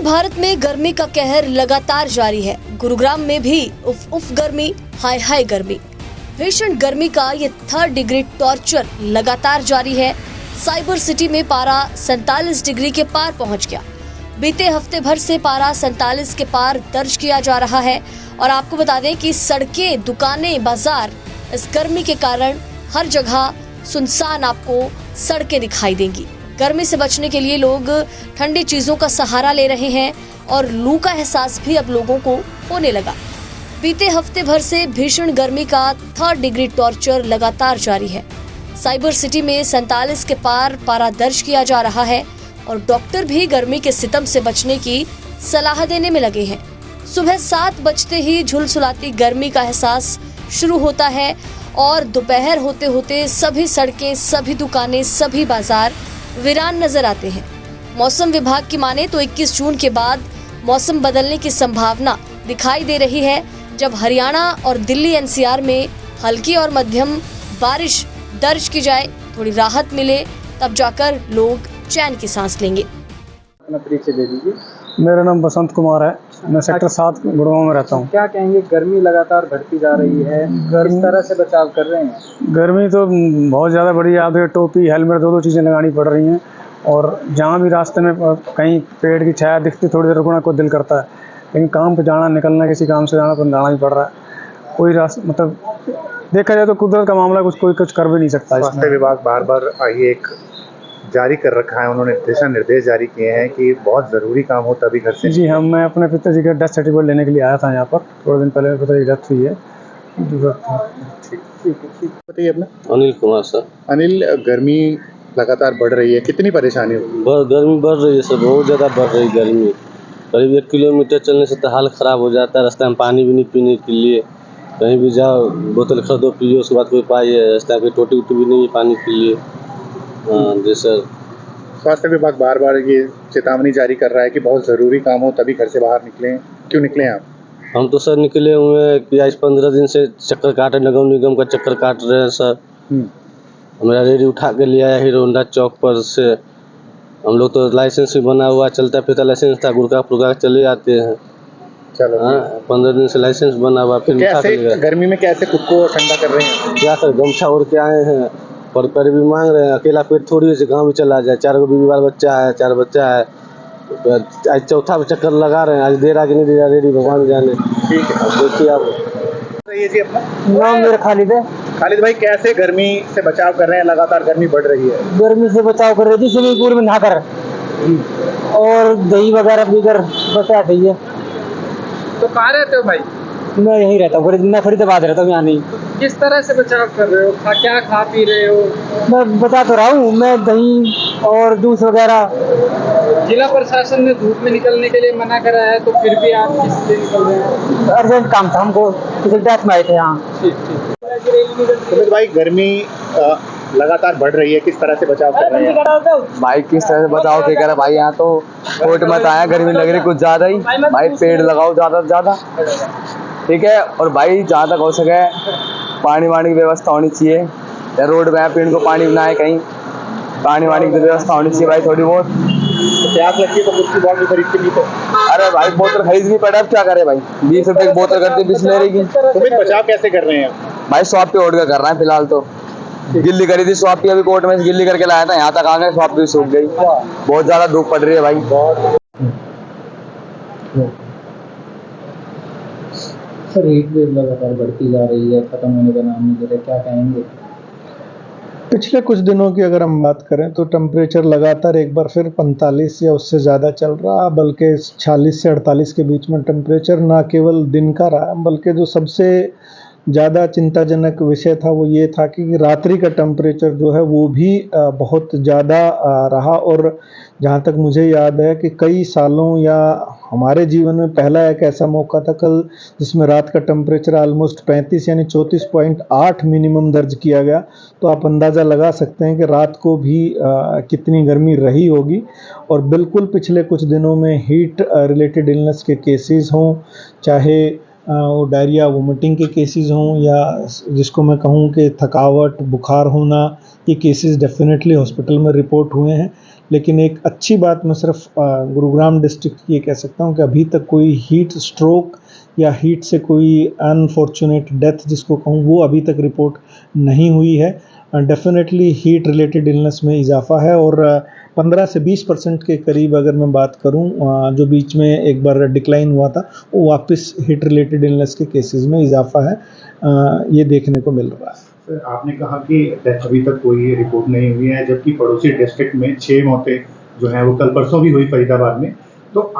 भारत में गर्मी का कहर लगातार जारी है। गुरुग्राम में भी उफ उफ गर्मी, हाय हाय गर्मी। भीषण गर्मी का ये 3rd डिग्री टॉर्चर लगातार जारी है। साइबर सिटी में पारा 47 डिग्री के पार पहुंच गया। बीते हफ्ते भर से पारा 47 के पार दर्ज किया जा रहा है। और आपको बता दें कि सड़कें, दुकानें, बाजार इस गर्मी के कारण हर जगह सुनसान आपको सड़कें दिखाई देंगी। गर्मी से बचने के लिए लोग ठंडी चीज़ों का सहारा ले रहे हैं और लू का एहसास भी अब लोगों को होने लगा। बीते हफ्ते भर से भीषण गर्मी का 3rd डिग्री टॉर्चर लगातार जारी है। साइबर सिटी में 47 के पार पारा दर्ज किया जा रहा है और डॉक्टर भी गर्मी के सितम से बचने की सलाह देने में लगे हैं। सुबह 7 बजते ही झुलसुलाती गर्मी का एहसास शुरू होता है और दोपहर होते होते सभी सड़कें, सभी दुकानें, सभी बाजार वीरान नजर आते हैं। मौसम विभाग की माने तो 21 जून के बाद मौसम बदलने की संभावना दिखाई दे रही है। जब हरियाणा और दिल्ली एनसीआर में हल्की और मध्यम बारिश दर्ज की जाए, थोड़ी राहत मिले, तब जाकर लोग चैन की सांस लेंगे। अपना परिचय दे दीजिए। मेरा नाम बसंत कुमार है। मैं सेक्टर 7 गुड़गांव में रहता हूँ। क्या कहेंगे, गर्मी लगातार बढ़ती जा रही है, किस तरह से बचाव कर रहे हैं? गर्मी तो बहुत ज़्यादा बढ़ी है। आगे टोपी, हेलमेट, दो चीज़ें लगानी पड़ रही हैं। और जहाँ भी रास्ते में कहीं पेड़ की छाया दिखती, थोड़ी देर रुकना को दिल करता है, लेकिन काम पे जाना, निकलना, किसी काम से जाना तो जाना ही पड़ रहा है। कोई रास्ता मतलब देखा जाए तो कुदरत का मामला, कोई कुछ कर भी नहीं सकता। स्वास्थ्य विभाग बार बार ये एक जारी कर रखा है, उन्होंने दिशा निर्देश जारी किए हैं कि बहुत ज़रूरी काम हो तभी घर से। जी हाँ, मैं अपने पिताजी का डेथ सर्टिफिकेट लेने के लिए आया था यहाँ पर। थोड़े दिन पहले मेरे पिताजी की डेथ हुई है। ठीक बताइए अपना। अनिल कुमार सर। अनिल, गर्मी लगातार बढ़ रही है, कितनी परेशानी होगी? गर्मी बढ़ रही है सर, बहुत ज़्यादा बढ़ रही गर्मी। करीब 1 किलोमीटर चलने से तो हाल ख़राब हो जाता है। रास्ते में पानी भी नहीं पीने के लिए, कहीं भी जाओ बोतल खरीदो पियो, उसके बाद कोई पाई है, रास्ते में टोटी उटी भी नहीं है पानी के लिए। हाँ जी सर। स्वास्थ्य विभाग बार बार ये चेतावनी जारी कर रहा है कि बहुत ज़रूरी काम हो तभी घर से बाहर निकलें। क्यों निकले आप? हम तो सर निकले हुए हैं कि आज 15 दिन से चक्कर काट रहे, नगर निगम का चक्कर काट रहे हैं सर। मेरा रेडी उठा के लिया है हीरो होंडा चौक पर से। हम लोग तो लाइसेंस भी बना हुआ, चलता फिरता लाइसेंस था, गुड़का चले जाते हैं। चलो हाँ, 15 दिन से लाइसेंस बना हुआ। फिर कैसे गर्मी में कैसे खुद को ठंडा कर रहे हैं? क्या सर, गमछा ओढ़ के आए हैं और पर भी मांग रहे हैं। अकेला पेट थोड़ी से गाँव भी चला जाए। 4 गो बीवी बाल बच्चा है, 4 बच्चा है। आज चौथा चक्कर लगा रहे हैं। आज दे रहा कि नहीं दे रहा, रेडी भगवान जाने। ठीक है, देखिए आप। ये जी अपना नाम मेरा खालिद है। खालिद भाई, कैसे गर्मी से बचाव कर रहे हैं? लगातार गर्मी बढ़ रही है। गर्मी से बचाव कर रहे थे स्विमिंग पूल में नहाकर और दही वगैरह पीकर बचा रही है। तो कहाँ रहते हो भाई? मैं यहीं रहता हूँ, मैं फरीदाबाद रहता हूँ, यहाँ नहीं। किस तरह से बचाव कर रहे हो? क्या खा पी रहे हो? मैं बता तो रहा हूँ, मैं दही और जूस वगैरह। जिला प्रशासन ने धूप में निकलने के लिए मना करा है, तो फिर भी आप किस लिए निकल रहे हैं? अर्जेंट काम था हमको, डेथ में आए थे यहाँ। सुमित भाई, गर्मी लगातार बढ़ रही है, किस तरह से बचाव कर रहे हैं? भाई किस तरह से बचाव के करें भाई, यहाँ तो कोट मत आया, गर्मी लग रही कुछ ज़्यादा ही। भाई पेड़ लगाओ ज़्यादा से ज़्यादा, ठीक है। और भाई जहाँ तक हो सके पानी वानी की व्यवस्था होनी चाहिए, या रोड में पेड़ को पानी बनाए, कहीं पानी वानी की व्यवस्था होनी चाहिए भाई थोड़ी बहुत। प्यास लगती है तो कुछ की बॉटल खरीद के पीते? अरे भाई बोतल खरीदनी पड़े, अब क्या करे भाई, 20 रुपए की बोतल करते बिस्लेरी की। सुमित, बचाव कैसे कर रहे हैं? भाई शॉप पे ओढ़ कर रहे हैं फिलहाल तो। गिल्ली करी थी शॉप की, अभी कोर्ट में से गिल्ली करके लाया था, यहाँ तक आ गए, शॉप भी सूख गई। बहुत ज़्यादा धूप पड़ रही है भाई। सर, हीट वेव लगातार बढ़ती जा रही है, खत्म होने का नाम नहीं ले रहा, क्या कहेंगे? पिछले कुछ दिनों की अगर हम बात करें तो टेम्परेचर लगातार एक बार फिर 45 या उससे ज़्यादा चल रहा, बल्कि 46 से 48 के बीच में टेम्परेचर ना केवल दिन का रहा, बल्कि जो सबसे ज़्यादा चिंताजनक विषय था वो ये था कि रात्रि का टेम्परेचर जो है वो भी बहुत ज़्यादा रहा। और जहाँ तक मुझे याद है कि कई सालों या हमारे जीवन में पहला एक ऐसा मौका था कल जिसमें रात का टेम्परेचर ऑलमोस्ट 35 यानी 34.8 मिनिमम दर्ज किया गया। तो आप अंदाज़ा लगा सकते हैं कि रात को भी कितनी गर्मी रही होगी। और बिल्कुल पिछले कुछ दिनों में हीट रिलेटेड इलनेस के केसेस हों, चाहे वो डायरिया वोमिटिंग के केसेस हों, या जिसको मैं कहूँ कि थकावट बुखार होना, ये केसेस डेफिनेटली हॉस्पिटल में रिपोर्ट हुए हैं। लेकिन एक अच्छी बात मैं सिर्फ गुरुग्राम डिस्ट्रिक्ट की ये कह सकता हूँ कि अभी तक कोई हीट स्ट्रोक या हीट से कोई अनफॉर्चुनेट डेथ जिसको कहूँ वो अभी तक रिपोर्ट नहीं हुई है। डेफिनेटली हीट रिलेटेड इलनेस में इजाफा है और 15 से 20% के करीब अगर मैं बात करूं जो बीच में एक बार डिक्लाइन हुआ था वो वापस हीट रिलेटेड इलनेस के केसेस में इजाफा है, ये देखने को मिल रहा है। सर, आपने कहा कि डेथ अभी तक कोई रिपोर्ट नहीं हुई है, जबकि पड़ोसी डिस्ट्रिक्ट में 6 मौतें जो हैं वो कल परसों भी हुई फरीदाबाद में। तो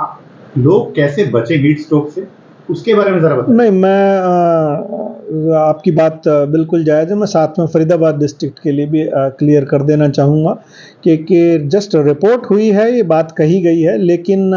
लोग कैसे बचे हीट स्ट्रोक से, उसके बारे में ज़रा बताएं। नहीं, मैं आपकी बात बिल्कुल जायज़ है। मैं साथ में फरीदाबाद डिस्ट्रिक्ट के लिए भी क्लियर कर देना चाहूँगा कि जस्ट रिपोर्ट हुई है, ये बात कही गई है, लेकिन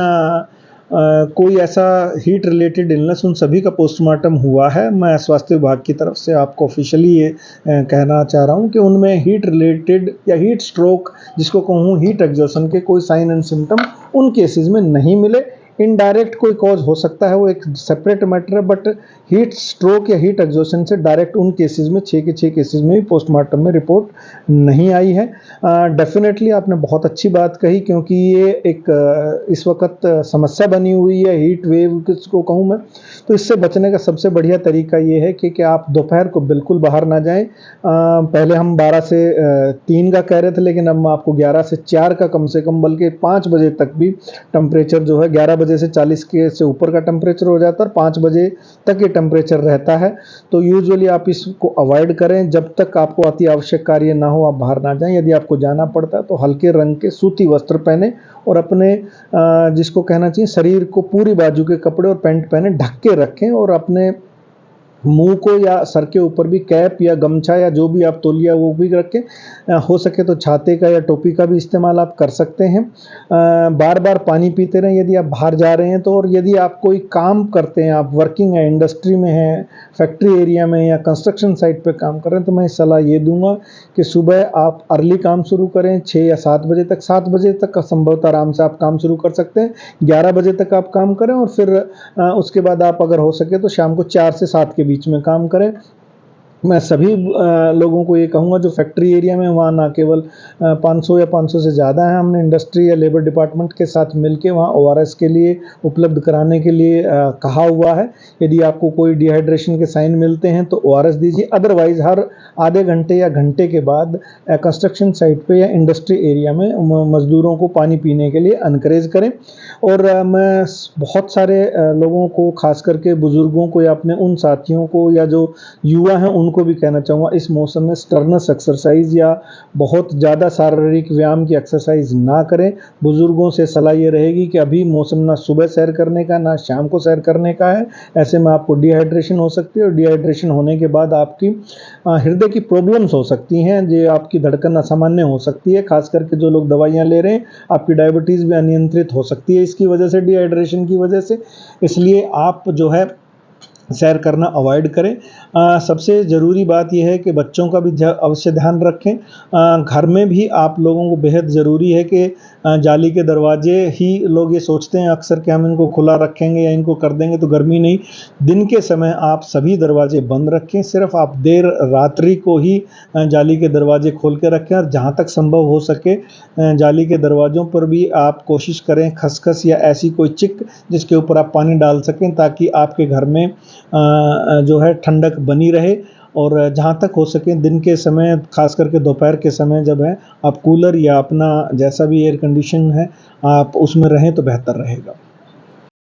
कोई ऐसा हीट रिलेटेड इलनेस उन सभी का पोस्टमार्टम हुआ है। मैं स्वास्थ्य विभाग की तरफ से आपको ऑफिशियली ये कहना चाह रहा हूँ कि उनमें हीट रिलेटेड या हीट स्ट्रोक जिसको कहूँ हीट एग्जॉशन के कोई साइन एंड सिम्टम उन केसेस में नहीं मिले। इनडायरेक्ट कोई कॉज हो सकता है, वो एक सेपरेट मैटर है, बट हीट स्ट्रोक या हीट एग्जॉशन से डायरेक्ट उन केसेस में 6 के 6 केसेस में भी पोस्टमार्टम में रिपोर्ट नहीं आई है। डेफिनेटली आपने बहुत अच्छी बात कही, क्योंकि ये एक इस वक्त समस्या बनी हुई है हीट वेव किसको कहूँ मैं। तो इससे बचने का सबसे बढ़िया तरीका ये है कि आप दोपहर को बिल्कुल बाहर ना जाएं। पहले हम 12 से 3 का कह रहे थे, लेकिन अब मैं आपको 11 से 4 का कम से कम, बल्कि 5 बजे तक भी टेम्परेचर जो है 11 बजे से 40 के से ऊपर का टेम्परेचर हो जाता है और 5 बजे तक ये टेम्परेचर रहता है। तो यूजुअली आप इसको अवॉइड करें। जब तक आपको अति आवश्यक कार्य ना हो आप बाहर ना जाएं। यदि आपको जाना पड़ता है तो हल्के रंग के सूती वस्त्र पहने और अपने जिसको कहना चाहिए शरीर को पूरी बाजू के कपड़े और पैंट पहने ढक के रखें, और अपने मुंह को या सर के ऊपर भी कैप या गमछा या जो भी आप तौलिया वो भी रखें। हो सके तो छाते का या टोपी का भी इस्तेमाल आप कर सकते हैं। बार बार पानी पीते रहें यदि आप बाहर जा रहे हैं तो। और यदि आप कोई काम करते हैं, आप वर्किंग है, इंडस्ट्री में हैं, फैक्ट्री एरिया में या कंस्ट्रक्शन साइट पे काम कर रहे हैं, तो मैं सलाह ये दूंगा कि सुबह आप अर्ली काम शुरू करें 6 या 7 बजे तक। 7 बजे तक का संभवतः आराम से आप काम शुरू कर सकते हैं। 11 बजे तक आप काम करें और फिर उसके बाद आप अगर हो सके तो शाम को 4 से 7 के बीच में काम करें। मैं सभी लोगों को ये कहूँगा जो फैक्ट्री एरिया में, वहाँ ना केवल 500 या 500 से ज़्यादा है, हमने इंडस्ट्री या लेबर डिपार्टमेंट के साथ मिलके वहाँ ORS के लिए उपलब्ध कराने के लिए कहा हुआ है। यदि आपको कोई डिहाइड्रेशन के साइन मिलते हैं तो ORS दीजिए। अदरवाइज़ हर आधे घंटे या घंटे के बाद कंस्ट्रक्शन साइट पे या इंडस्ट्री एरिया में मज़दूरों को पानी पीने के लिए एनकरेज करें। और मैं बहुत सारे लोगों को, खास करके बुज़ुर्गों को या अपने उन साथियों को या जो युवा हैं उनको भी कहना चाहूँगा, इस मौसम में स्टर्नस एक्सरसाइज या बहुत ज़्यादा शारीरिक व्यायाम की एक्सरसाइज ना करें। बुज़ुर्गों से सलाह ये रहेगी कि अभी मौसम ना सुबह सैर करने का ना शाम को सैर करने का है। ऐसे में आपको डिहाइड्रेशन हो सकती है और डिहाइड्रेशन होने के बाद आपकी हृदय की प्रॉब्लम्स हो सकती हैं, जो आपकी धड़कन असामान्य हो सकती है। खास करके जो लोग दवाइयाँ ले रहे हैं, आपकी डायबिटीज़ भी अनियंत्रित हो सकती है इसकी वजह से, डिहाइड्रेशन की वजह से। इसलिए आप जो है सैर करना अवॉइड करें। सबसे ज़रूरी बात यह है कि बच्चों का भी अवश्य ध्यान रखें। घर में भी आप लोगों को बेहद ज़रूरी है कि जाली के दरवाजे ही, लोग ये सोचते हैं अक्सर कि हम इनको खुला रखेंगे या इनको कर देंगे तो गर्मी नहीं। दिन के समय आप सभी दरवाजे बंद रखें। सिर्फ आप देर रात्रि को ही जाली के दरवाजे खोल के रखें। और जहाँ तक संभव हो सके जाली के दरवाज़ों पर भी आप कोशिश करें खसखस या ऐसी कोई चिक जिसके ऊपर आप पानी डाल सकें, ताकि आपके घर में जो है ठंडक बनी रहे। और जहाँ तक हो सके दिन के समय, खास करके दोपहर के समय जब है, आप कूलर या अपना जैसा भी एयर कंडीशन है आप उसमें रहें तो बेहतर रहेगा।